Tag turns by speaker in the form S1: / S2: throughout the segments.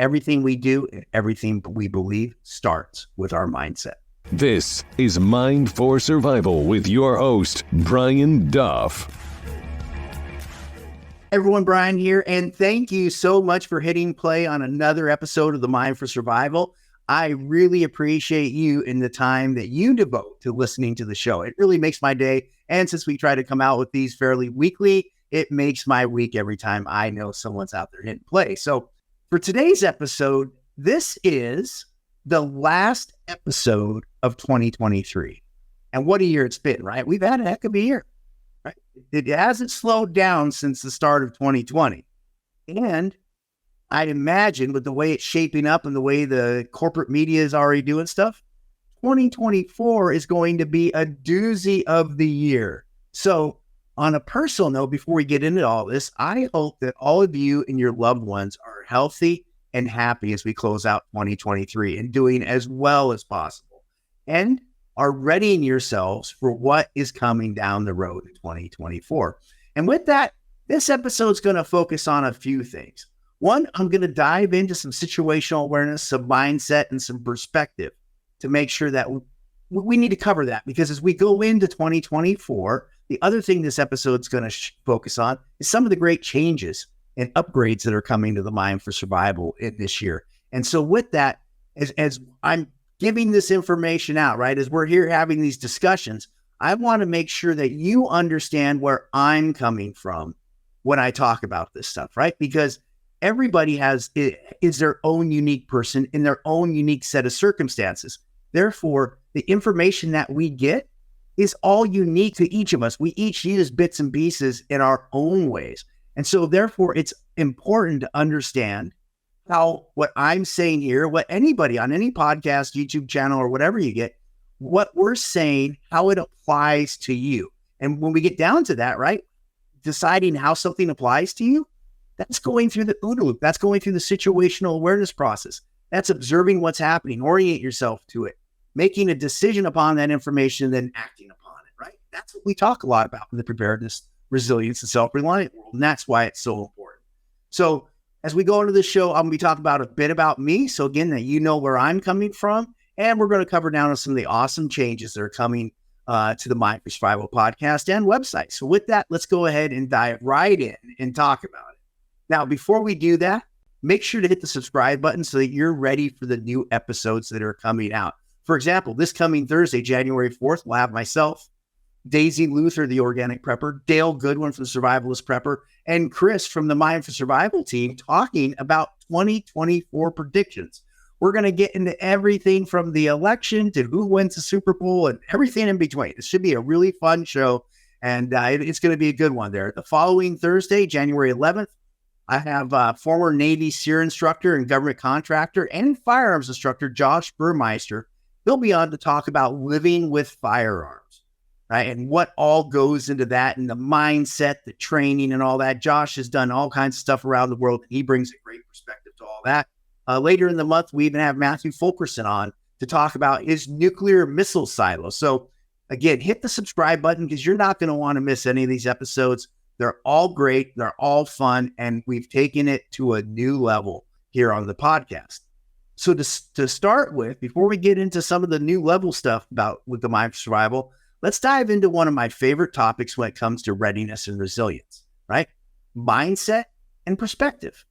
S1: everything we do and everything we believe starts with our mindset.
S2: This is Mind for Survival with your host, Brian Duff.
S1: Everyone, Brian here, and thank you so much for hitting play on another episode of the Mind for Survival. I really appreciate you and the time that you devote to listening to the show. It really makes my day, and since we try to come out with these fairly weekly, it makes my week every time I know someone's out there hitting play. So for today's episode, this is the last episode of 2023. And what a year it's been, right? We've had a heck of a year. Right? It hasn't slowed down since the start of 2020. And I'd imagine with the way it's shaping up and the way the corporate media is already doing stuff, 2024 is going to be a doozy of the year. So on a personal note, before we get into all this, I hope that all of you and your loved ones are healthy and happy as we close out 2023 and doing as well as possible. And are readying yourselves for what is coming down the road in 2024. And with that, this episode is going to focus on a few things. One, I'm going to dive into some situational awareness, some mindset, and some perspective to make sure that we need to cover that, because as we go into 2024, the other thing this episode is going to focus on is some of the great changes and upgrades that are coming to the Mind for Survival in this year. And so with that, as I'm giving this information out, right, as we're here having these discussions, I want to make sure that you understand where I'm coming from when I talk about this stuff, right? Because everybody is their own unique person in their own unique set of circumstances. Therefore, the information that we get is all unique to each of us. We each use bits and pieces in our own ways. And so therefore, it's important to understand how what I'm saying here, what anybody on any podcast, YouTube channel, or whatever you get, what we're saying, how it applies to you. And when we get down to that, right, deciding how something applies to you, that's going through the OODA loop. That's going through the situational awareness process. That's observing what's happening, orient yourself to it, making a decision upon that information, then acting upon it, right? That's what we talk a lot about in the preparedness, resilience, and self-reliant world. And that's why it's so important. So as we go into the show, I'm going to be talking about a bit about me. So again, that you know where I'm coming from. And we're going to cover down on some of the awesome changes that are coming to the Mind for Survival podcast and website. So with that, let's go ahead and dive right in and talk about it. Now, before we do that, make sure to hit the subscribe button so that you're ready for the new episodes that are coming out. For example, this coming Thursday, January 4th, we'll have myself, Daisy Luther, the Organic Prepper, Dale Goodwin from Survivalist Prepper, and Chris from the Mind for Survival team talking about 2024 predictions. We're going to get into everything from the election to who wins the Super Bowl and everything in between. It should be a really fun show, and it's going to be a good one there. The following Thursday, January 11th, I have former Navy SEER instructor and government contractor and firearms instructor Josh Burmeister. He'll be on to talk about living with firearms, right? And what all goes into that and the mindset, the training and all that. Josh has done all kinds of stuff around the world. He brings a great perspective to all that. Later in the month, we even have Matthew Fulkerson on to talk about his nuclear missile silo. So again, hit the subscribe button because you're not going to want to miss any of these episodes. They're all great. They're all fun. And we've taken it to a new level here on the podcast. So to start with, before we get into some of the new level stuff with the Mind for Survival, let's dive into one of my favorite topics when it comes to readiness and resilience, right? Mindset and perspective,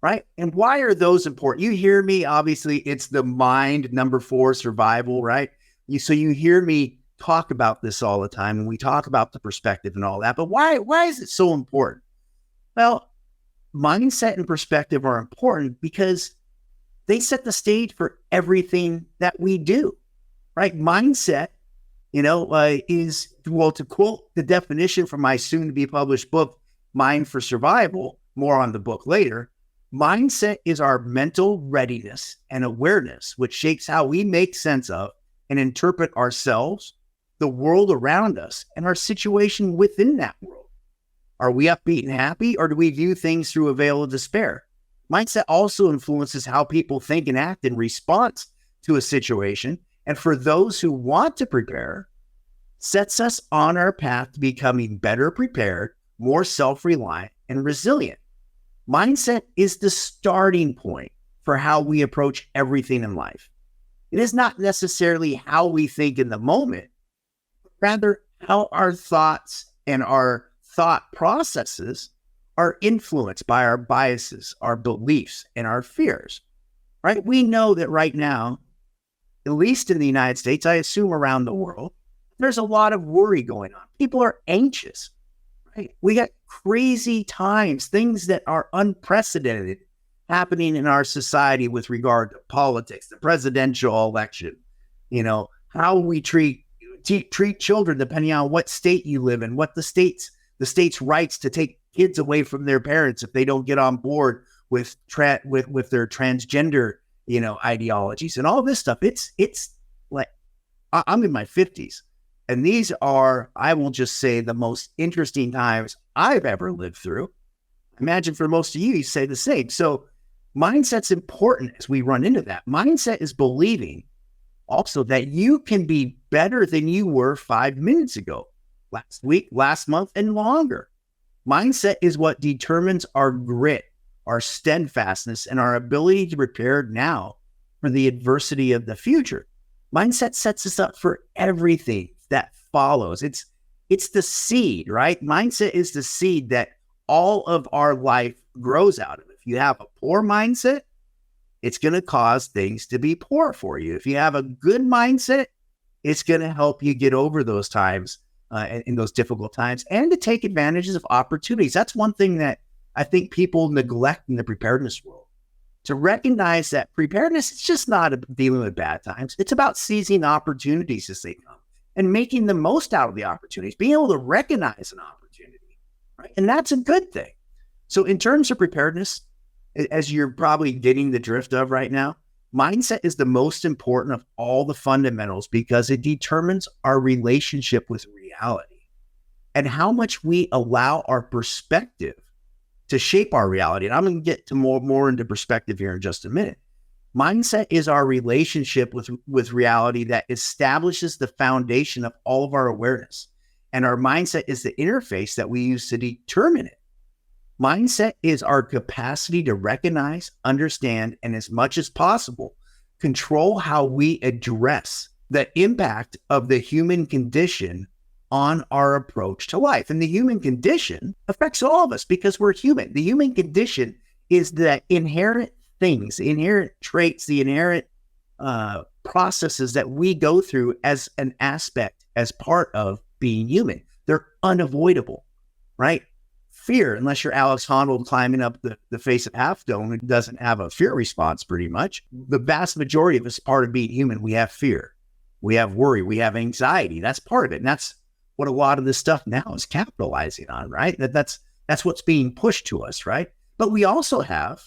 S1: right? And why are those important? You hear me, obviously, it's the mind, number 4, survival, right? So you hear me talk about this all the time, and we talk about the perspective and all that, but why is it so important? Well, mindset and perspective are important because they set the stage for everything that we do, right? Mindset, is, well, to quote the definition from my soon-to-be published book, Mind for Survival, more on the book later, mindset is our mental readiness and awareness, which shapes how we make sense of and interpret ourselves, the world around us, and our situation within that world. Are we upbeat and happy, or do we view things through a veil of despair? Mindset also influences how people think and act in response to a situation, and for those who want to prepare, sets us on our path to becoming better prepared, more self-reliant, and resilient. Mindset is the starting point for how we approach everything in life. It is not necessarily how we think in the moment, but rather how our thoughts and our thought processes are influenced by our biases, our beliefs, and our fears, right? We know that right now, at least in the United States, I assume around the world, there's a lot of worry going on. People are anxious, right? We got crazy times, things that are unprecedented happening in our society with regard to politics, the presidential election, how we treat children depending on what state you live in, what the state's rights to take kids away from their parents if they don't get on board with their transgender, ideologies and all this stuff. It's like, I'm in my 50s, and these are, I will just say, the most interesting times I've ever lived through. Imagine for most of you say the same. So mindset's important as we run into that. Mindset is believing also that you can be better than you were 5 minutes ago, last week, last month, and longer. Mindset is what determines our grit, our steadfastness, and our ability to prepare now for the adversity of the future. Mindset sets us up for everything that follows. It's the seed, right? Mindset is the seed that all of our life grows out of. If you have a poor mindset, it's going to cause things to be poor for you. If you have a good mindset, it's going to help you get over those times, in those difficult times, and to take advantages of opportunities. That's one thing that I think people neglect in the preparedness world. To recognize that preparedness is just not dealing with bad times. It's about seizing opportunities as they come and making the most out of the opportunities, being able to recognize an opportunity, right? And that's a good thing. So in terms of preparedness, as you're probably getting the drift of right now, mindset is the most important of all the fundamentals because it determines our relationship with reality and how much we allow our perspective to shape our reality. And I'm going to get to more into perspective here in just a minute. Mindset is our relationship with reality that establishes the foundation of all of our awareness. And our mindset is the interface that we use to determine it. Mindset is our capacity to recognize, understand, and as much as possible, control how we address the impact of the human condition on our approach to life. And the human condition affects all of us because we're human. The human condition is the inherent things, the inherent traits, the inherent processes that we go through as an aspect, as part of being human. They're unavoidable, right? Fear, unless you're Alex Honnold climbing up the face of Half Dome, it doesn't have a fear response pretty much. The vast majority of us, part of being human, we have fear, we have worry, we have anxiety. That's part of it. And that's what a lot of this stuff now is capitalizing on, right? That's what's being pushed to us, right? But we also have,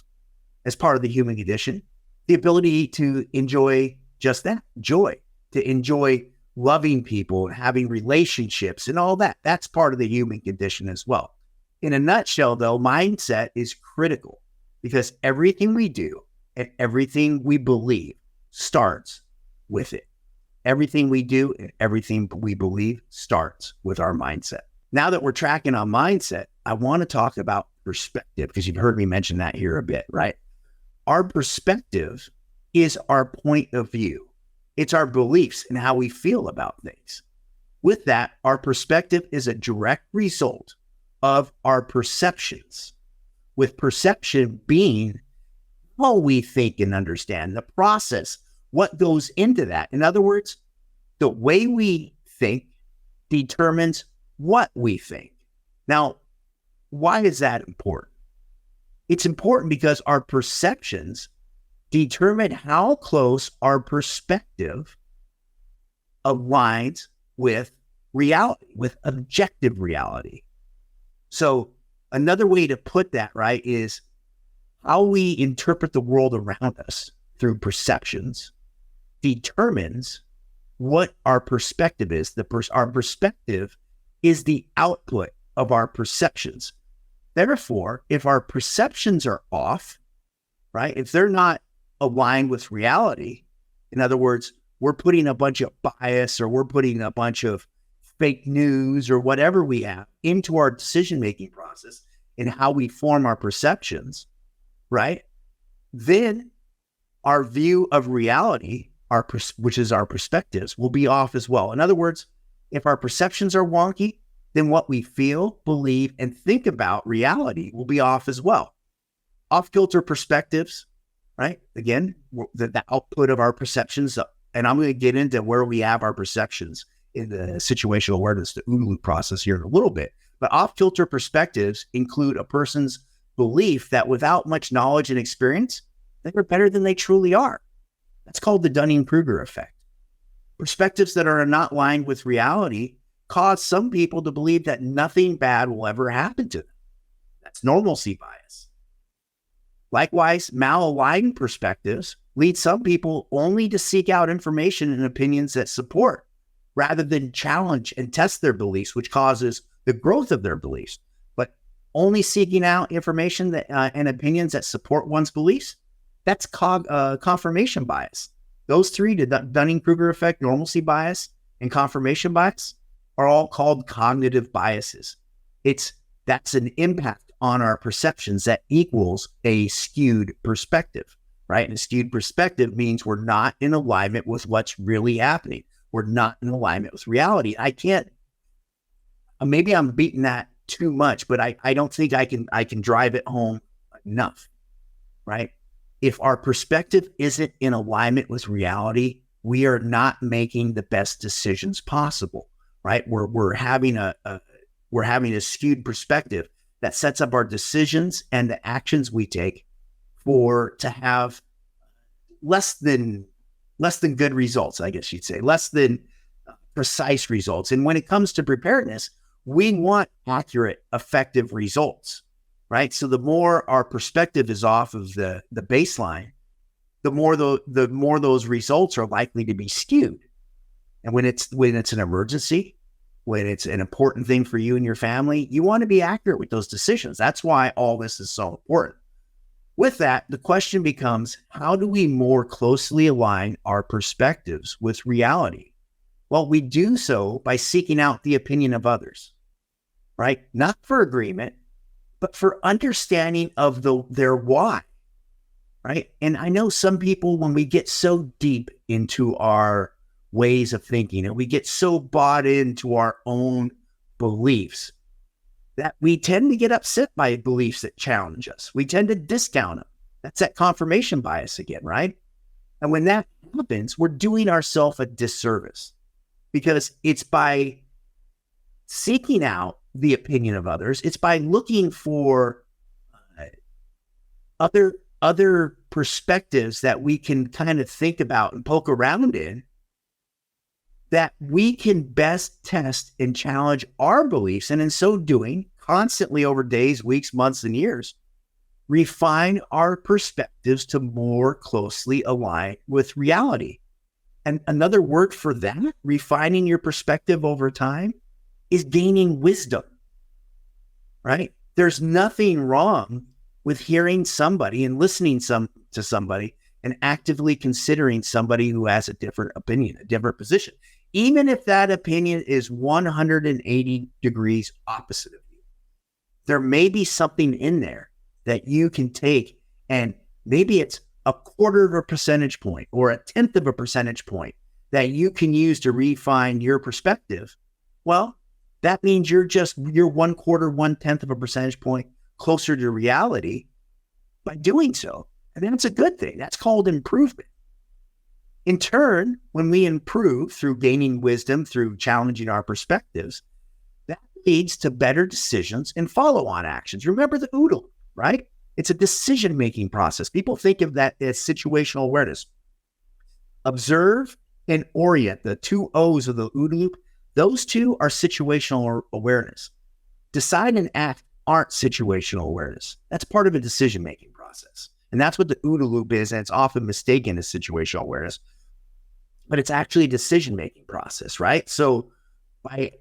S1: as part of the human condition, the ability to enjoy just that, joy, to enjoy loving people and having relationships and all that. That's part of the human condition as well. In a nutshell, though, mindset is critical because everything we do and everything we believe starts with it. Everything we do and everything we believe starts with our mindset. Now that we're tracking on mindset, I want to talk about perspective because you've heard me mention that here a bit, right? Our perspective is our point of view. It's our beliefs and how we feel about things. With that, our perspective is a direct result of our perceptions, with perception being how we think and understand the process, what goes into that. In other words, the way we think determines what we think. Now, why is that important? It's important because our perceptions determine how close our perspective aligns with reality, with objective reality. So another way to put that, right, is how we interpret the world around us through perceptions determines what our perspective is. Our perspective is the output of our perceptions. Therefore, if our perceptions are off, right, if they're not aligned with reality, in other words, we're putting a bunch of bias or we're putting a bunch of fake news or whatever we have into our decision-making process and how we form our perceptions, right? Then our view of reality, which is our perspectives, will be off as well. In other words, if our perceptions are wonky, then what we feel, believe, and think about reality will be off as well. Off-kilter perspectives, right? Again, the output of our perceptions. And I'm going to get into where we have our perceptions in the situational awareness, the OODA loop process here in a little bit. But off-kilter perspectives include a person's belief that without much knowledge and experience, they're better than they truly are. That's called the Dunning-Kruger effect. Perspectives that are not aligned with reality cause some people to believe that nothing bad will ever happen to them. That's normalcy bias. Likewise, malaligned perspectives lead some people only to seek out information and opinions that support, rather than challenge and test their beliefs, which causes the growth of their beliefs. But only seeking out information that and opinions that support one's beliefs, that's confirmation bias. Those three, the Dunning-Kruger effect, normalcy bias, and confirmation bias, are all called cognitive biases. That's an impact on our perceptions that equals a skewed perspective, right? And a skewed perspective means we're not in alignment with what's really happening. We're not in alignment with reality. Maybe I'm beating that too much, but I don't think I can drive it home enough, right? If our perspective isn't in alignment with reality, we are not making the best decisions possible, right? We're having a skewed perspective that sets up our decisions and the actions we take to have less than good results, I guess you'd say, less than precise results. And when it comes to preparedness, we want accurate, effective results, right? So the more our perspective is off of the baseline, the more those results are likely to be skewed. And when it's an emergency, when it's an important thing for you and your family, you want to be accurate with those decisions. That's why all this is so important. With that, the question becomes, how do we more closely align our perspectives with reality? Well, we do so by seeking out the opinion of others, right? Not for agreement, but for understanding of their why, right? And I know some people, when we get so deep into our ways of thinking and we get so bought into our own beliefs that we tend to get upset by beliefs that challenge us. We tend to discount them. That's that confirmation bias again, right? And when that happens, we're doing ourselves a disservice, because it's by seeking out the opinion of others, it's by looking for other perspectives that we can kind of think about and poke around in, that we can best test and challenge our beliefs, and in so doing, constantly over days, weeks, months, and years, refine our perspectives to more closely align with reality. And another word for that, refining your perspective over time, is gaining wisdom, right? There's nothing wrong with hearing somebody and listening to somebody and actively considering somebody who has a different opinion, a different position, even if that opinion is 180 degrees opposite of you. There may be something in there that you can take, and maybe it's a quarter of a percentage point or a tenth of a percentage point that you can use to refine your perspective. Well, that means you're 1/4, 1/10 of a percentage point closer to reality by doing so. And that's a good thing. That's called improvement. In turn, when we improve through gaining wisdom, through challenging our perspectives, that leads to better decisions and follow-on actions. Remember the OODA loop, right? It's a decision-making process. People think of that as situational awareness. Observe and orient, the two O's of the OODA loop. Those two are situational awareness. Decide and act aren't situational awareness. That's part of a decision-making process. And that's what the OODA loop is, and it's often mistaken as situational awareness. But it's actually a decision-making process, right? So by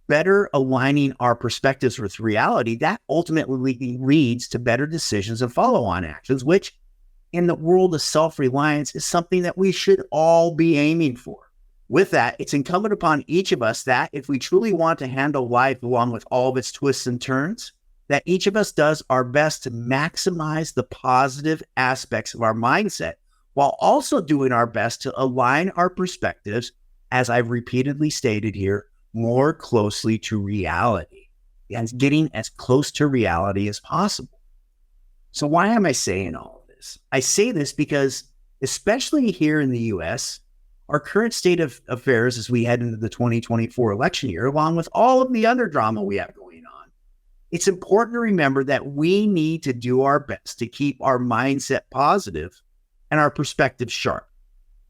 S1: better aligning our perspectives with reality, that ultimately leads to better decisions and follow-on actions, which in the world of self-reliance is something that we should all be aiming for. With that, it's incumbent upon each of us that if we truly want to handle life along with all of its twists and turns, that each of us does our best to maximize the positive aspects of our mindset while also doing our best to align our perspectives, as I've repeatedly stated here, more closely to reality, and getting as close to reality as possible. So why am I saying all of this? I say this because, especially here in the US, our current state of affairs as we head into the 2024 election year, along with all of the other drama we have going on, it's important to remember that we need to do our best to keep our mindset positive and our perspective sharp,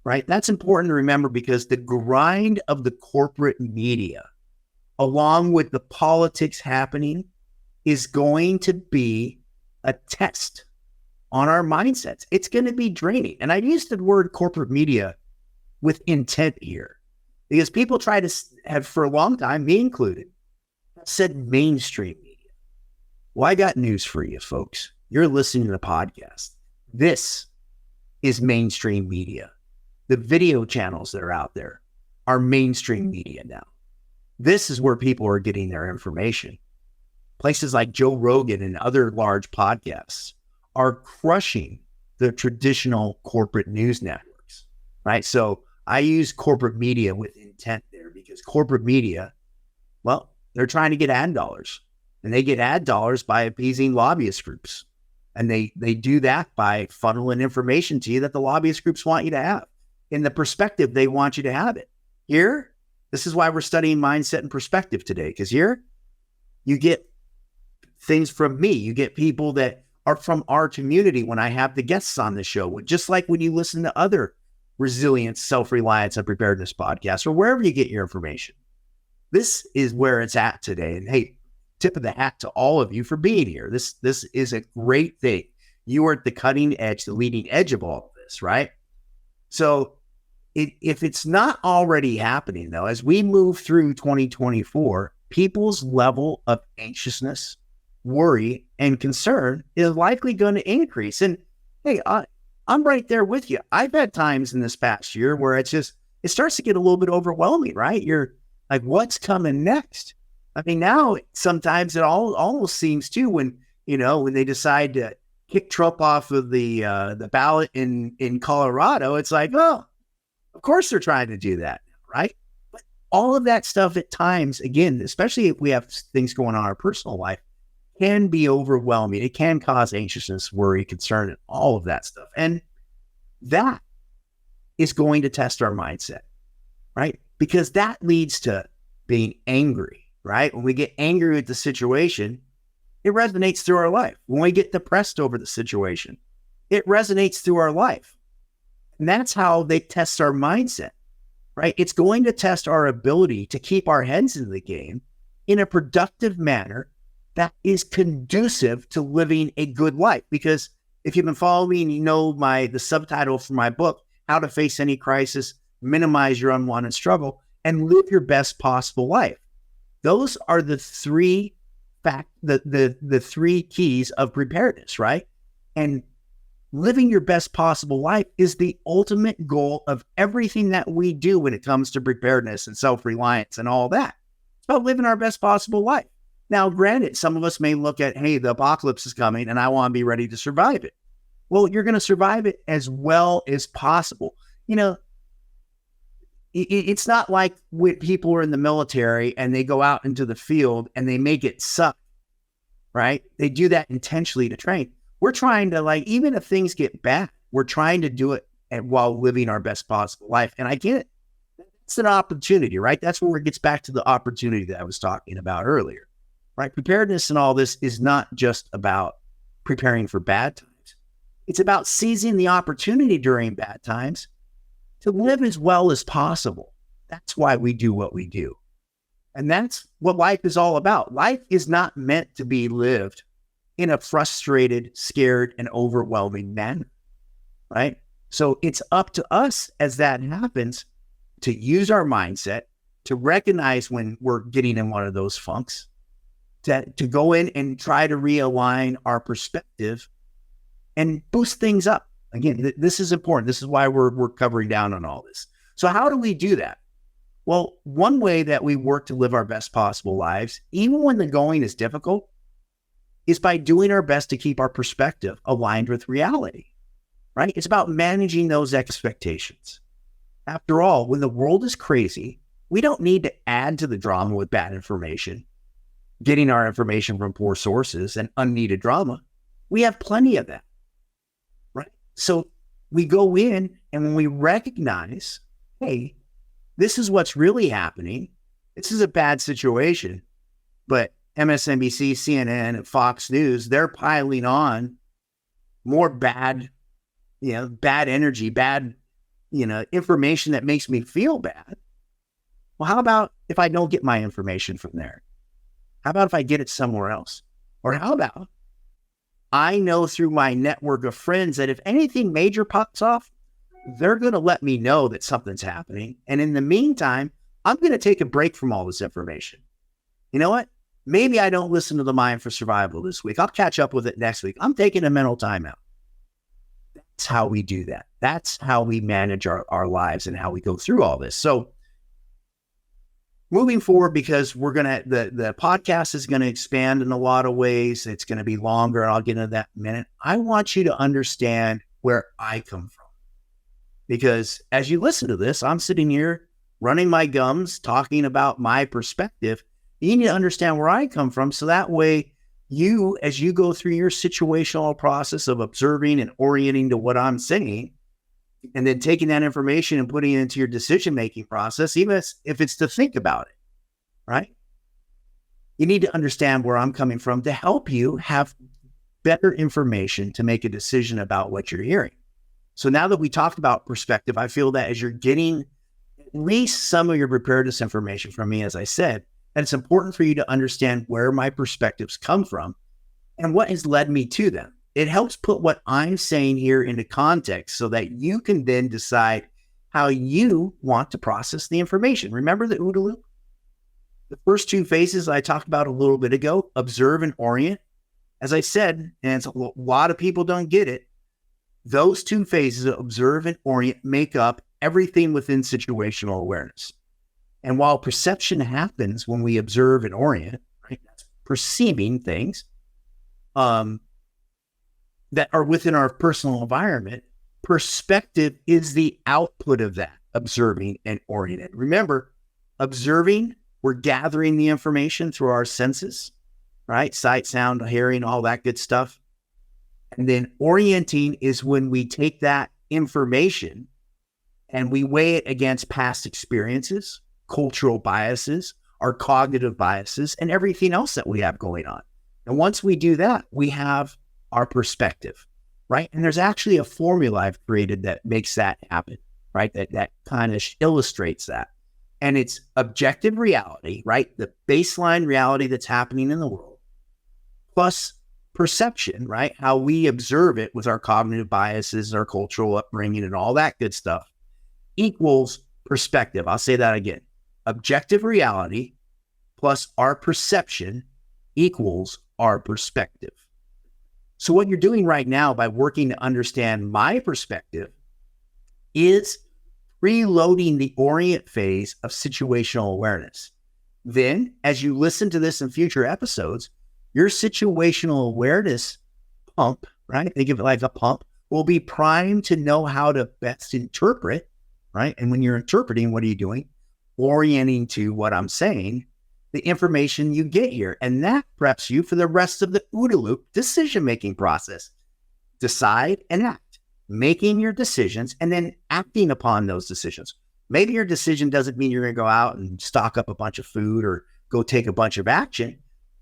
S1: right? That's important to remember because the grind of the corporate media, along with the politics happening, is going to be a test on our mindsets. It's going to be draining. And I use the word corporate media with intent here because people try to have, for a long time, me included, said mainstream media. Well, I got news for you, folks. You're listening to the podcast. This is mainstream media. The video channels that are out there are mainstream media now. This is where people are getting their information. Places like Joe Rogan and other large podcasts are crushing the traditional corporate news networks, right? So I use corporate media with intent there because corporate media, well, they're trying to get ad dollars, and they get ad dollars by appeasing lobbyist groups. And they do that by funneling information to you that the lobbyist groups want you to have in the perspective they want you to have it. Here, this is why we're studying mindset and perspective today, because here you get things from me. You get people that are from our community when I have the guests on the show, just like when you listen to other resilience, self-reliance, and preparedness podcasts, or wherever you get your information. This is where it's at today. And hey, tip of the hat to all of you for being here. This is a great thing. You are at the cutting edge, the leading edge of all of this, right? So if it's not already happening, though, as we move through 2024, people's level of anxiousness, worry, and concern is likely going to increase. And hey, I'm right there with you. I've had times in this past year where it starts to get a little bit overwhelming, right? You're like, what's coming next? I mean, now sometimes it almost seems too when they decide to kick Trump off of the ballot in Colorado, it's like, oh, of course they're trying to do that, right? But all of that stuff at times, again, especially if we have things going on in our personal life, can be overwhelming. It can cause anxiousness, worry, concern, and all of that stuff. And that is going to test our mindset, right? Because that leads to being angry, right? When we get angry at the situation, it resonates through our life. When we get depressed over the situation, it resonates through our life. And that's how they test our mindset, right? It's going to test our ability to keep our heads in the game in a productive manner that is conducive to living a good life. Because if you've been following me and you know the subtitle for my book, How to Face Any Crisis, Minimize Your Unwanted Struggle, and Live Your Best Possible Life. Those are the three the three keys of preparedness, right? And living your best possible life is the ultimate goal of everything that we do when it comes to preparedness and self-reliance and all that. It's about living our best possible life. Now, granted, some of us may look at, hey, the apocalypse is coming and I want to be ready to survive it. Well, you're going to survive it as well as possible. It's not like when people are in the military and they go out into the field and they make it suck, right? They do that intentionally to train. We're trying to, even if things get bad, we're trying to do it while living our best possible life. And I get it. It's an opportunity, right? That's where it gets back to the opportunity that I was talking about earlier, right? Preparedness and all this is not just about preparing for bad times. It's about seizing the opportunity during bad times to live as well as possible. That's why we do what we do. And that's what life is all about. Life is not meant to be lived in a frustrated, scared, and overwhelming manner, right? So it's up to us as that happens to use our mindset, to recognize when we're getting in one of those funks, to go in and try to realign our perspective and boost things up. Again, this is important. This is why we're covering down on all this. So how do we do that? Well, one way that we work to live our best possible lives, even when the going is difficult, is by doing our best to keep our perspective aligned with reality, right? It's about managing those expectations. After all, when the world is crazy, we don't need to add to the drama with bad information, getting our information from poor sources and unneeded drama. We have plenty of that, right? So we go in, and when we recognize, hey, this is what's really happening. This is a bad situation, but MSNBC, CNN, and Fox News, they're piling on more bad energy, bad, information that makes me feel bad. Well, how about if I don't get my information from there? How about if I get it somewhere else? Or how about I know through my network of friends that if anything major pops off, they're going to let me know that something's happening. And in the meantime, I'm going to take a break from all this information. You know what? Maybe I don't listen to the Mind for Survival this week. I'll catch up with it next week. I'm taking a mental timeout. That's how we do that. That's how we manage our lives and how we go through all this. So moving forward, because the podcast is going to expand in a lot of ways. It's going to be longer, and I'll get into that in a minute. I want you to understand where I come from. Because as you listen to this, I'm sitting here running my gums, talking about my perspective. You need to understand where I come from, so that way you, as you go through your situational process of observing and orienting to what I'm saying, and then taking that information and putting it into your decision-making process, even if it's to think about it, right? You need to understand where I'm coming from to help you have better information to make a decision about what you're hearing. So now that we talked about perspective, I feel that as you're getting at least some of your preparedness information from me, as I said, that it's important for you to understand where my perspectives come from and what has led me to them. It helps put what I'm saying here into context so that you can then decide how you want to process the information. Remember the OODA loop? The first two phases I talked about a little bit ago, observe and orient. As I said, and a lot of people don't get it, those two phases, observe and orient, make up everything within situational awareness. And while perception happens when we observe and orient, right, that's perceiving things that are within our personal environment, perspective is the output of that, observing and oriented. Remember, observing, we're gathering the information through our senses, right? Sight, sound, hearing, all that good stuff. And then orienting is when we take that information and we weigh it against past experiences, cultural biases, our cognitive biases, and everything else that we have going on. And once we do that, we have our perspective, right? And there's actually a formula I've created that makes that happen, right? That kind of illustrates that. And it's objective reality, right? The baseline reality that's happening in the world, plus perception, right? How we observe it with our cognitive biases, our cultural upbringing, and all that good stuff, equals perspective. I'll say that again. Objective reality plus our perception equals our perspective. So what you're doing right now by working to understand my perspective is preloading the orient phase of situational awareness. Then, as you listen to this in future episodes, your situational awareness pump, right? Think of it like a pump, will be primed to know how to best interpret, right? And when you're interpreting, what are you doing? Orienting to what I'm saying, the information you get here. And that preps you for the rest of the OODA loop decision-making process. Decide and act, making your decisions and then acting upon those decisions. Maybe your decision doesn't mean you're going to go out and stock up a bunch of food or go take a bunch of action,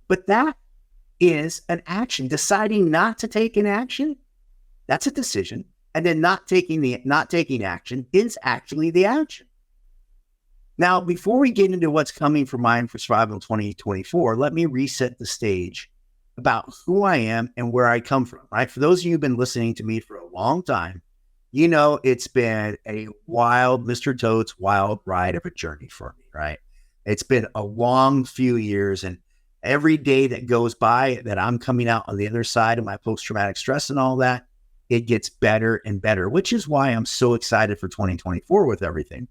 S1: but that is an action. Deciding not to take an action, that's a decision. And then not taking action is actually the action. Now, before we get into what's coming for Mind for Survival in 2024, let me reset the stage about who I am and where I come from, right? For those of you who've been listening to me for a long time, you know it's been a wild, Mr. Toad's wild ride of a journey for me, right? It's been a long few years, and every day that goes by that I'm coming out on the other side of my post-traumatic stress and all that, it gets better and better, which is why I'm so excited for 2024 with everything.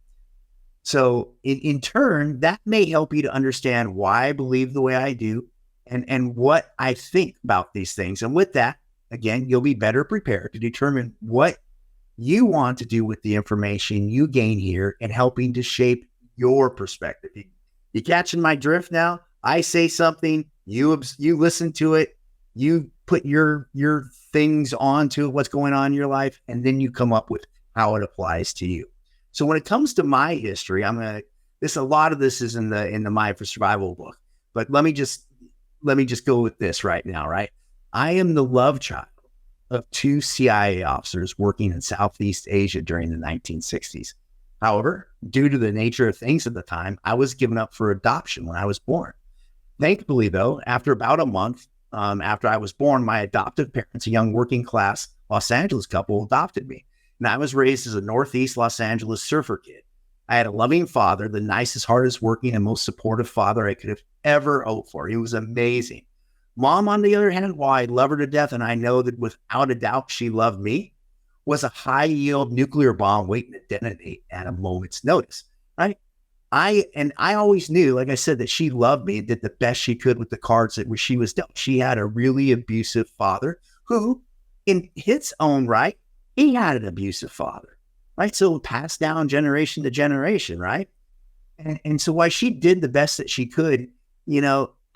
S1: So in turn, that may help you to understand why I believe the way I do and what I think about these things. And with that, again, you'll be better prepared to determine what you want to do with the information you gain here and helping to shape your perspective. You catching my drift now? I say something, you listen to it, you put your things onto what's going on in your life, and then you come up with how it applies to you. So when it comes to my history, a lot of this is in the Mind for Survival book, but let me just go with this right now, right? I am the love child of two CIA officers working in Southeast Asia during the 1960s. However, due to the nature of things at the time, I was given up for adoption when I was born. Thankfully, though, after about a month after I was born, my adoptive parents, a young working class Los Angeles couple, adopted me. And I was raised as a Northeast Los Angeles surfer kid. I had a loving father, the nicest, hardest working, and most supportive father I could have ever hoped for. He was amazing. Mom, on the other hand, while I love her to death, and I know that without a doubt she loved me, was a high-yield nuclear bomb waiting to detonate at a moment's notice, right? I always knew, like I said, that she loved me and did the best she could with the cards that she was dealt. She had a really abusive father who, in his own right, he had an abusive father, right? So passed down generation to generation, right? And so while she did the best that she could,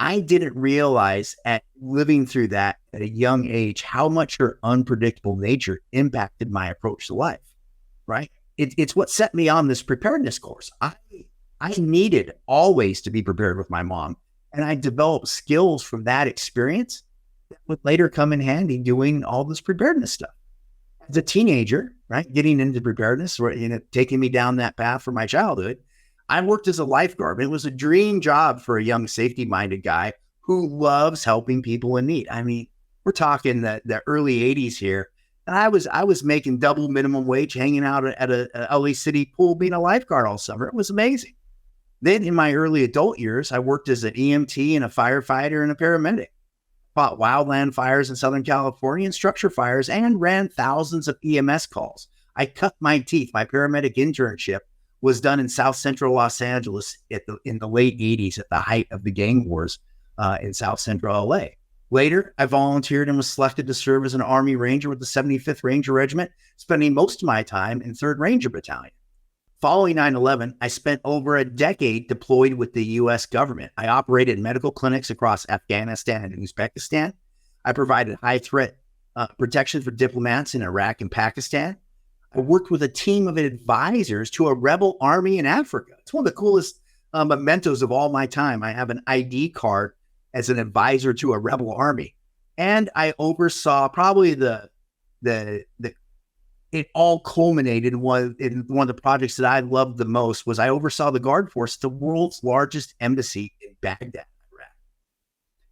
S1: I didn't realize at living through that at a young age how much her unpredictable nature impacted my approach to life, right? It's what set me on this preparedness course. I needed always to be prepared with my mom, and I developed skills from that experience that would later come in handy doing all this preparedness stuff. As a teenager, right, getting into preparedness, taking me down that path from my childhood, I worked as a lifeguard. It was a dream job for a young safety-minded guy who loves helping people in need. I mean, we're talking the early 80s here. And I was making double minimum wage hanging out at a LA City pool being a lifeguard all summer. It was amazing. Then in my early adult years, I worked as an EMT and a firefighter and a paramedic. Fought wildland fires in Southern California and structure fires and ran thousands of EMS calls. I cut my teeth. My paramedic internship was done in South Central Los Angeles in the late 80s at the height of the gang wars in South Central LA. Later, I volunteered and was selected to serve as an Army Ranger with the 75th Ranger Regiment, spending most of my time in 3rd Ranger Battalion. Following 9/11, I spent over a decade deployed with the U.S. government. I operated medical clinics across Afghanistan and Uzbekistan. I provided high-threat protection for diplomats in Iraq and Pakistan. I worked with a team of advisors to a rebel army in Africa. It's one of the coolest mementos of all my time. I have an ID card as an advisor to a rebel army. And I oversaw probably it all culminated in one of the projects that I loved the most was I oversaw the Guard Force, the world's largest embassy in Baghdad, Iraq.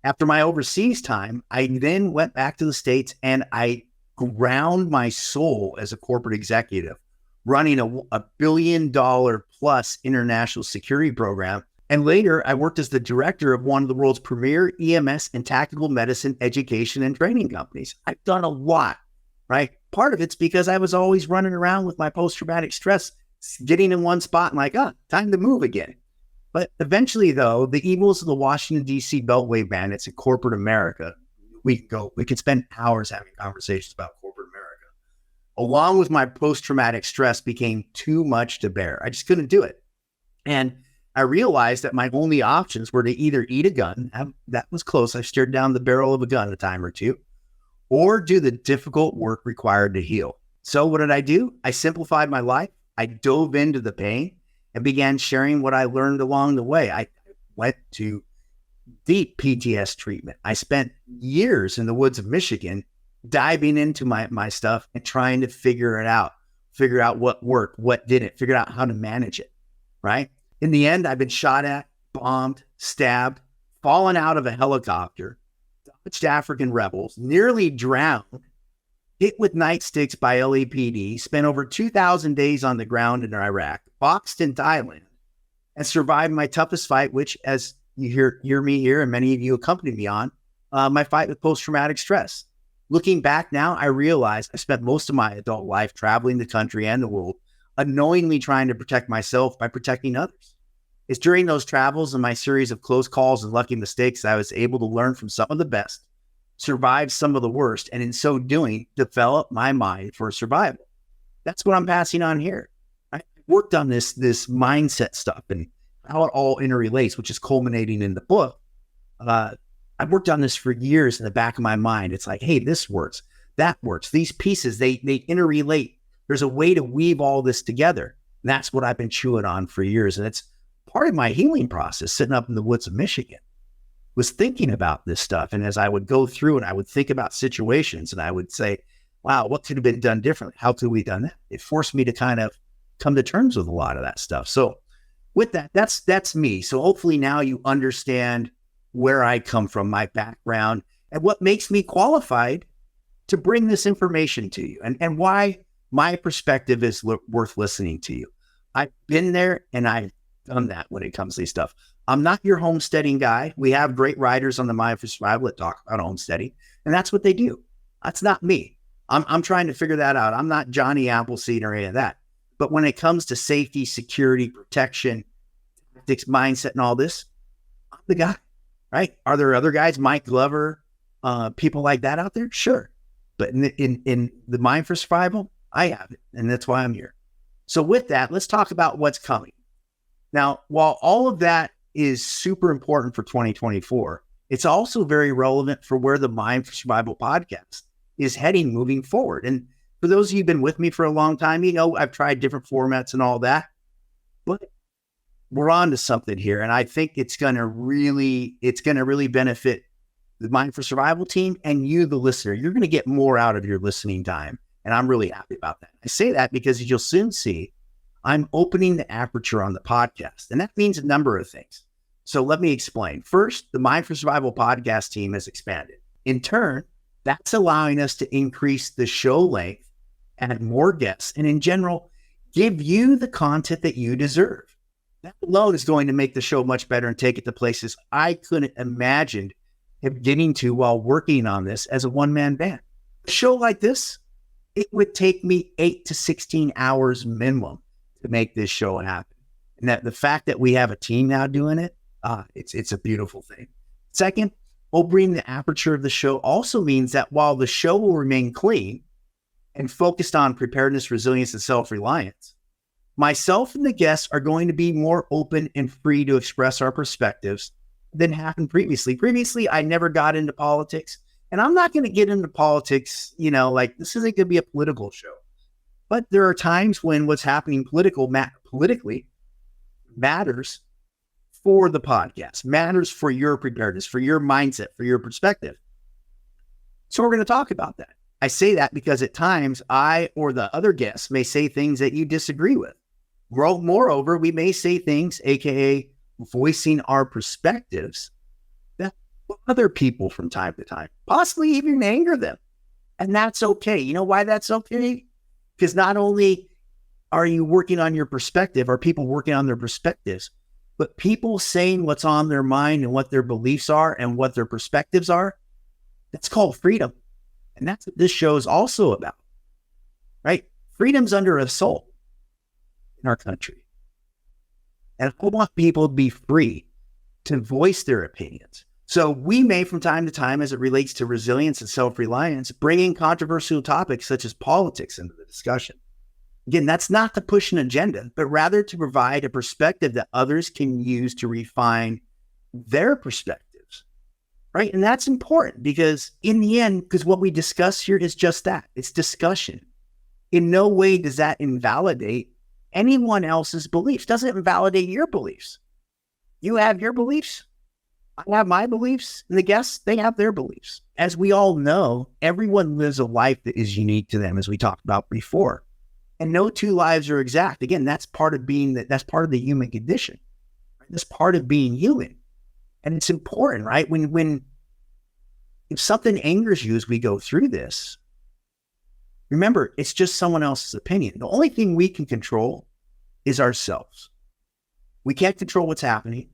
S1: After my overseas time, I then went back to the States and I ground my soul as a corporate executive, running a $1 billion plus international security program. And later, I worked as the director of one of the world's premier EMS and tactical medicine education and training companies. I've done a lot, right? Part of it's because I was always running around with my post-traumatic stress, getting in one spot and time to move again. But eventually, though, the evils of the Washington, D.C. Beltway bandits in corporate America, we could spend hours having conversations about corporate America, along with my post-traumatic stress became too much to bear. I just couldn't do it. And I realized that my only options were to either eat a gun, that was close, I stared down the barrel of a gun a time or two, or do the difficult work required to heal. So what did I do? I simplified my life. I dove into the pain and began sharing what I learned along the way. I went to deep PTS treatment. I spent years in the woods of Michigan diving into my stuff and trying to figure out what worked, what didn't, figure out how to manage it, right? In the end, I've been shot at, bombed, stabbed, fallen out of a helicopter, dodged African rebels, nearly drowned, hit with nightsticks by LAPD, spent over 2,000 days on the ground in Iraq, boxed in Thailand, and survived my toughest fight, which, as you hear me here, and many of you accompanied me on, my fight with post-traumatic stress. Looking back now, I realize I spent most of my adult life traveling the country and the world, unknowingly trying to protect myself by protecting others. It's during those travels and my series of close calls and lucky mistakes that I was able to learn from some of the best, survive some of the worst, and in so doing, develop my mind for survival. That's what I'm passing on here. I worked on this mindset stuff and how it all interrelates, which is culminating in the book. I've worked on this for years in the back of my mind. It's like, hey, this works, that works. These pieces, they interrelate. There's a way to weave all this together. And that's what I've been chewing on for years. And it's part of my healing process, sitting up in the woods of Michigan, was thinking about this stuff. And as I would go through and I would think about situations and I would say, wow, what could have been done differently? How could we have done that? It forced me to kind of come to terms with a lot of that stuff. So with that, that's me. So hopefully now you understand where I come from, my background, and what makes me qualified to bring this information to you, and why my perspective is worth listening to you. I've been there and I've done that when it comes to this stuff. I'm not your homesteading guy. We have great writers on the Mind for Survival that talk about homesteading, and that's what they do. That's not me. I'm trying to figure that out. I'm not Johnny Appleseed or any of that. But when it comes to safety, security, protection, tactics, mindset, and all this, I'm the guy, right? Are there other guys, Mike Glover, people like that out there? Sure. But in the Mind for Survival, I have it, and that's why I'm here. So with that, let's talk about what's coming. Now, while all of that is super important for 2024, it's also very relevant for where the Mind for Survival podcast is heading moving forward. And for those of you who've been with me for a long time, you know, I've tried different formats and all that, but we're on to something here. And I think it's going to really benefit the Mind for Survival team and you, the listener. You're going to get more out of your listening time. And I'm really happy about that. I say that because as you'll soon see, I'm opening the aperture on the podcast. And that means a number of things. So let me explain. First, the Mind for Survival podcast team has expanded. In turn, that's allowing us to increase the show length, add more guests, and in general, give you the content that you deserve. That alone is going to make the show much better and take it to places I couldn't imagine getting to while working on this as a one-man band. A show like this, it would take me 8 to 16 hours minimum to make this show happen. And that the fact that we have a team now doing it, it's a beautiful thing. Second, opening the aperture of the show also means that while the show will remain clean and focused on preparedness, resilience, and self-reliance, myself and the guests are going to be more open and free to express our perspectives than happened previously. Previously, I never got into politics, and I'm not going to get into politics, you know, like this isn't going to be a political show. But there are times when what's happening politically matters for the podcast, matters for your preparedness, for your mindset, for your perspective. So we're going to talk about that. I say that because at times I or the other guests may say things that you disagree with. Moreover, we may say things, aka voicing our perspectives, that other people from time to time, possibly even anger them. And that's okay. You know why that's okay? Because not only are you working on your perspective, are people working on their perspectives, but people saying what's on their mind and what their beliefs are and what their perspectives are, that's called freedom. And that's what this show is also about, right? Freedom's under assault in our country. And I want people to be free to voice their opinions. So we may, from time to time, as it relates to resilience and self-reliance, bring in controversial topics such as politics into the discussion. Again, that's not to push an agenda, but rather to provide a perspective that others can use to refine their perspectives, right? And that's important because in the end, because what we discuss here is just that. It's discussion. In no way does that invalidate anyone else's beliefs. Doesn't invalidate your beliefs. You have your beliefs. I have my beliefs, and the guests, they have their beliefs. As we all know, everyone lives a life that is unique to them, as we talked about before. And no two lives are exact. Again, that's part of that's part of the human condition. Right? That's part of being human. And it's important, right? If something angers you as we go through this, remember, it's just someone else's opinion. The only thing we can control is ourselves. We can't control what's happening.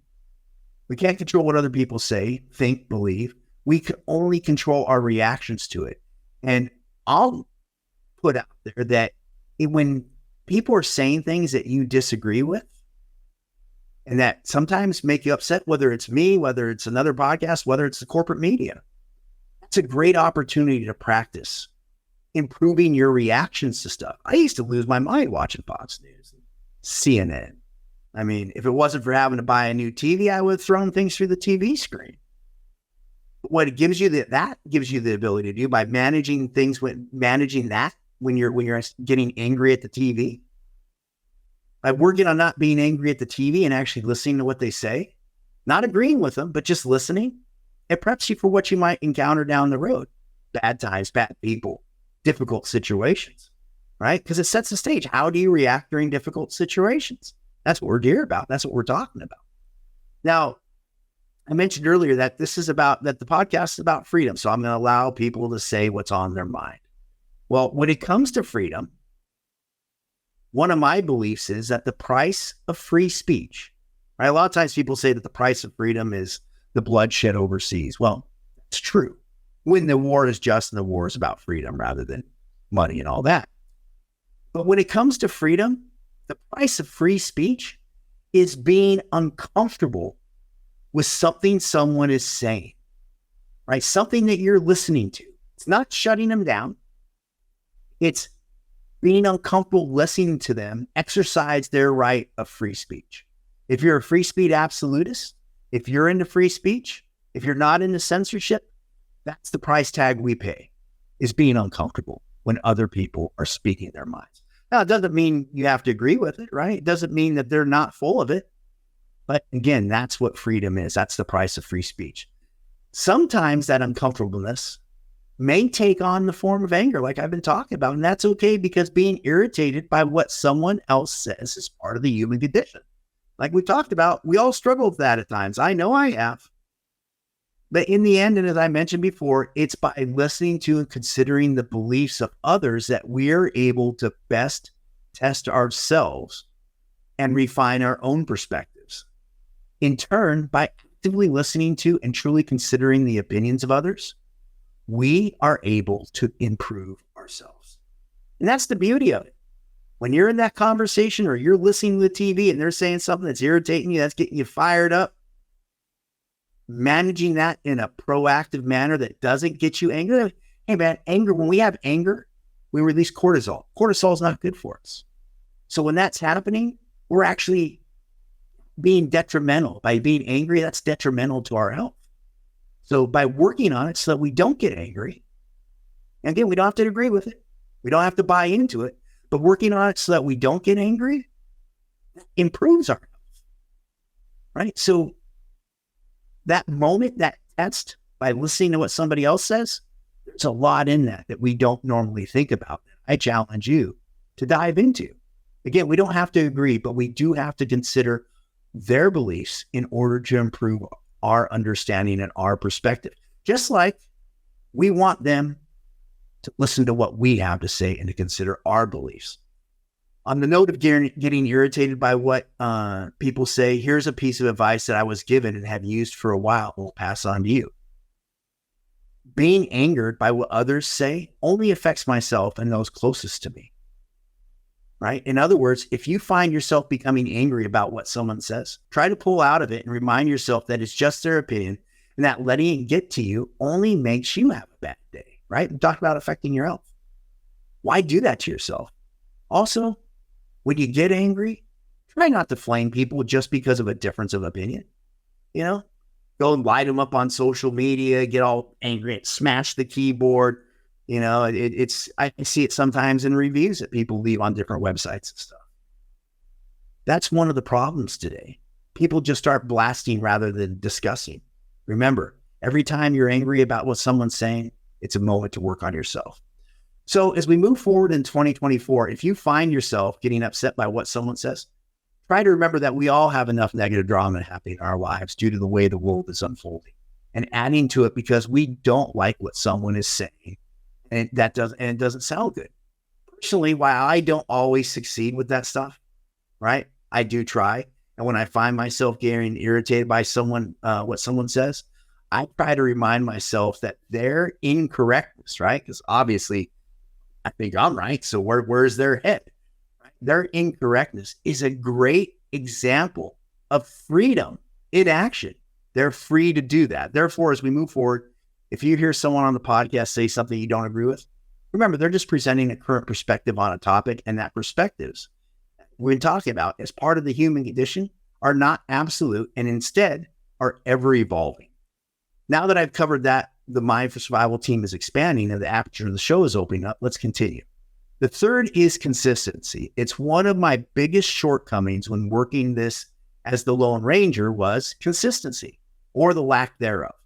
S1: We can't control what other people say, think, believe. We can only control our reactions to it. And I'll put out there that when people are saying things that you disagree with and that sometimes make you upset, whether it's me, whether it's another podcast, whether it's the corporate media, that's a great opportunity to practice improving your reactions to stuff. I used to lose my mind watching Fox News, CNN. I mean, if it wasn't for having to buy a new TV, I would have thrown things through the TV screen. What it gives you that gives you the ability to do by managing things, managing that when you're getting angry at the TV, by working on not being angry at the TV and actually listening to what they say, not agreeing with them, but just listening. It preps you for what you might encounter down the road. Bad times, bad people, difficult situations, right? Because it sets the stage. How do you react during difficult situations? That's what we're here about. That's what we're talking about. Now, I mentioned earlier that the podcast is about freedom. So I'm going to allow people to say what's on their mind. Well, when it comes to freedom, one of my beliefs is that the price of free speech, right? A lot of times people say that the price of freedom is the bloodshed overseas. Well, it's true. When the war is just and the war is about freedom rather than money and all that. But when it comes to freedom, the price of free speech is being uncomfortable with something someone is saying, right? Something that you're listening to. It's not shutting them down. It's being uncomfortable listening to them exercise their right of free speech. If you're a free speech absolutist, if you're into free speech, if you're not into censorship, that's the price tag we pay, is being uncomfortable when other people are speaking their minds. Now, it doesn't mean you have to agree with it, right? It doesn't mean that they're not full of it. But again, that's what freedom is. That's the price of free speech. Sometimes that uncomfortableness may take on the form of anger, like I've been talking about. And that's okay, because being irritated by what someone else says is part of the human condition. Like we talked about, we all struggle with that at times. I know I have. But in the end, and as I mentioned before, it's by listening to and considering the beliefs of others that we are able to best test ourselves and refine our own perspectives. In turn, by actively listening to and truly considering the opinions of others, we are able to improve ourselves. And that's the beauty of it. When you're in that conversation or you're listening to the TV and they're saying something that's irritating you, that's getting you fired up, managing that in a proactive manner that doesn't get you angry. Hey man, when we have anger, we release cortisol. Cortisol is not good for us. So when that's happening, we're actually being detrimental. By being angry, that's detrimental to our health. So by working on it so that we don't get angry, and again, we don't have to agree with it. We don't have to buy into it, but working on it so that we don't get angry improves our health, right? So that moment, that test, by listening to what somebody else says, there's a lot in that we don't normally think about. I challenge you to dive into. Again, we don't have to agree, but we do have to consider their beliefs in order to improve our understanding and our perspective. Just like we want them to listen to what we have to say and to consider our beliefs. On the note of getting irritated by what people say, here's a piece of advice that I was given and have used for a while and will pass on to you. Being angered by what others say only affects myself and those closest to me, right? In other words, if you find yourself becoming angry about what someone says, try to pull out of it and remind yourself that it's just their opinion and that letting it get to you only makes you have a bad day, right? We talked about affecting your health. Why do that to yourself? Also, when you get angry, try not to flame people just because of a difference of opinion. Go and light them up on social media, get all angry and smash the keyboard. I see it sometimes in reviews that people leave on different websites and stuff. That's one of the problems today. People just start blasting rather than discussing. Remember, every time you're angry about what someone's saying, it's a moment to work on yourself. So as we move forward in 2024, if you find yourself getting upset by what someone says, try to remember that we all have enough negative drama happening in our lives due to the way the world is unfolding, and adding to it because we don't like what someone is saying, and it doesn't sound good. Personally, while I don't always succeed with that stuff, right? I do try. And when I find myself getting irritated by what someone says, I try to remind myself that their incorrectness, right? Because obviously I think I'm right. So where's their head? Their incorrectness is a great example of freedom in action. They're free to do that. Therefore, as we move forward, if you hear someone on the podcast say something you don't agree with, Remember, they're just presenting a current perspective on a topic, and that perspectives we've been talking about as part of the human condition are not absolute and instead are ever evolving. Now that I've covered that, the Mind for Survival team is expanding and the aperture of the show is opening up. Let's continue. The third is consistency. It's one of my biggest shortcomings when working this as the Lone Ranger was consistency or the lack thereof.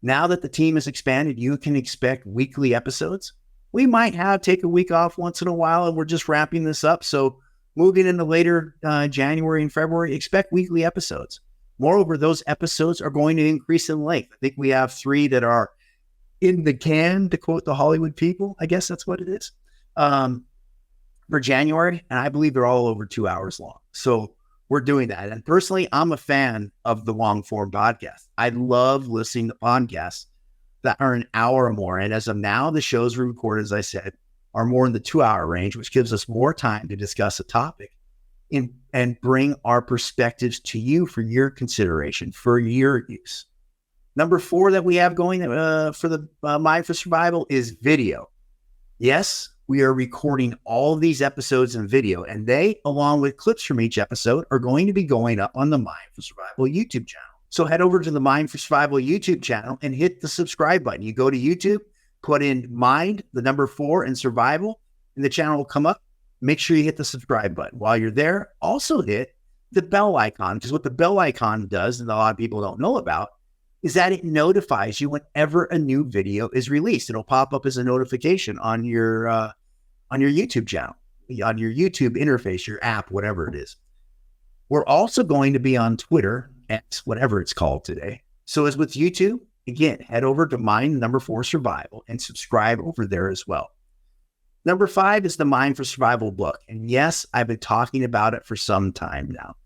S1: Now that the team is expanded, you can expect weekly episodes. We might take a week off once in a while and we're just wrapping this up. So moving into later January and February, expect weekly episodes. Moreover, those episodes are going to increase in length. I think we have 3 that are in the can, to quote the Hollywood people. I guess that's what it is. For January, and I believe they're all over 2 hours long. So we're doing that. And personally, I'm a fan of the long form podcast. I love listening to podcasts that are an hour or more. And as of now, the shows we record, as I said, are more in the 2-hour range, which gives us more time to discuss a topic and bring our perspectives to you for your consideration, for your use. Number 4 that we have going for the Mind for Survival is video. Yes, we are recording all of these episodes in video, and they, along with clips from each episode, are going to be going up on the Mind for Survival YouTube channel. So head over to the Mind for Survival YouTube channel and hit the subscribe button. You go to YouTube, put in Mind, the number 4, and Survival, and the channel will come up. Make sure you hit the subscribe button. While you're there, also hit the bell icon, because what the bell icon does, and a lot of people don't know about, is that it notifies you whenever a new video is released. It'll pop up as a notification on your YouTube channel, on your YouTube interface, your app, whatever it is. We're also going to be on Twitter, X, whatever it's called today. So as with YouTube, again, head over to Mind number 4 Survival and subscribe over there as well. Number 5 is the Mind for Survival book. And yes, I've been talking about it for some time now.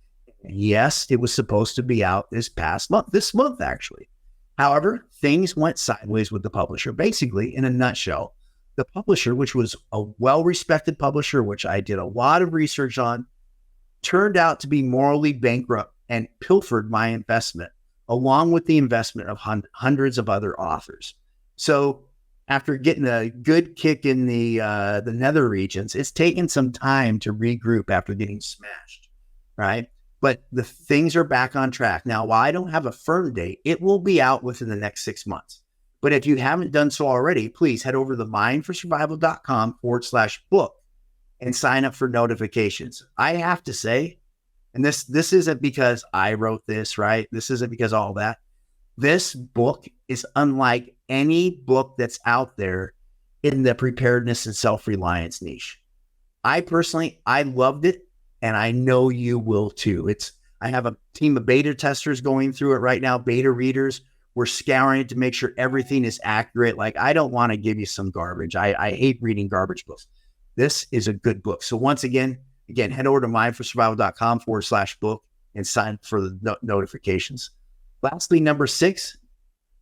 S1: Yes, it was supposed to be out this month actually. However, things went sideways with the publisher. Basically, in a nutshell, the publisher, which was a well-respected publisher, which I did a lot of research on, turned out to be morally bankrupt and pilfered my investment, along with the investment of hundreds of other authors. So after getting a good kick in the nether regions, it's taken some time to regroup after getting smashed, right? But the things are back on track. Now, while I don't have a firm date, it will be out within the next 6 months. But if you haven't done so already, please head over to mindforsurvival.com/book and sign up for notifications. I have to say, and this isn't because I wrote this, right? This isn't because all that. This book is unlike any book that's out there in the preparedness and self-reliance niche. I loved it, and I know you will too. I have a team of beta testers going through it right now, beta readers. We're scouring it to make sure everything is accurate. Like, I don't want to give you some garbage. I hate reading garbage books. This is a good book. So once again, head over to mindforsurvival.com/book and sign up for the notifications. Lastly, number 6.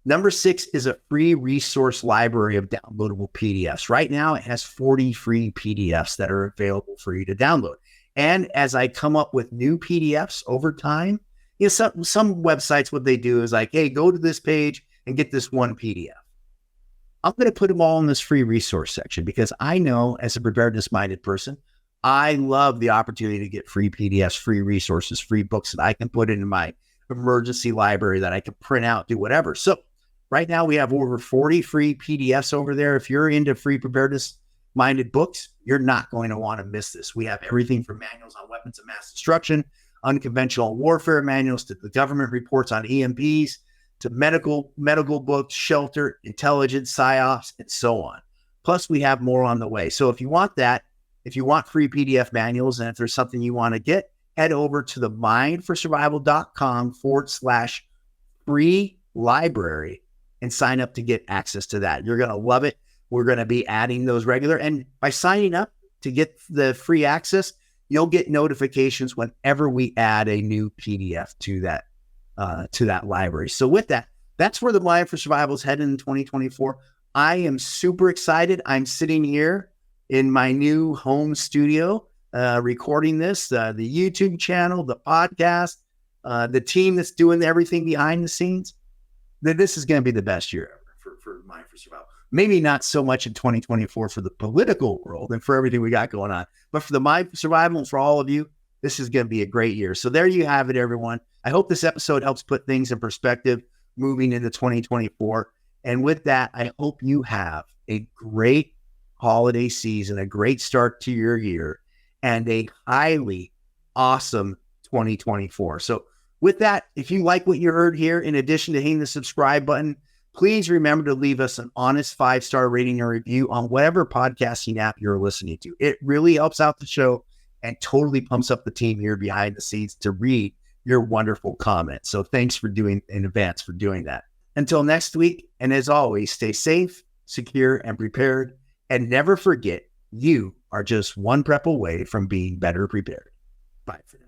S1: Number 6 is a free resource library of downloadable PDFs. Right now, it has 40 free PDFs that are available for you to download. And as I come up with new PDFs over time, some websites, what they do is like, hey, go to this page and get this one PDF. I'm going to put them all in this free resource section because I know, as a preparedness-minded person, I love the opportunity to get free PDFs, free resources, free books that I can put into my emergency library that I can print out, do whatever. So right now we have over 40 free PDFs over there. If you're into free preparedness-minded books, you're not going to want to miss this. We have everything from manuals on weapons of mass destruction, unconventional warfare manuals, to the government reports on EMPs, to medical books, shelter, intelligence, psyops, and so on. Plus, we have more on the way. So if you want that, if you want free PDF manuals, and if there's something you want to get, head over to the mindforsurvival.com/free library and sign up to get access to that. You're going to love it. We're going to be adding those regular. And by signing up to get the free access, you'll get notifications whenever we add a new PDF to that library. So with that, that's where the Mind for Survival is headed in 2024. I am super excited. I'm sitting here in my new home studio, recording this, the YouTube channel, the podcast, the team that's doing everything behind the scenes. This is going to be the best year ever for Mind for Survival. Maybe not so much in 2024 for the political world and for everything we got going on, but for the Mind for Survival and for all of you, this is going to be a great year. So there you have it, everyone. I hope this episode helps put things in perspective moving into 2024. And with that, I hope you have a great holiday season, a great start to your year, and a highly awesome 2024. So with that, if you like what you heard here, in addition to hitting the subscribe button, please remember to leave us an honest 5-star rating or review on whatever podcasting app you're listening to. It really helps out the show and totally pumps up the team here behind the scenes to read your wonderful comments. So thanks for doing in advance for doing that. Until next week, and as always, stay safe, secure, and prepared. And never forget, you are just one prep away from being better prepared. Bye for now.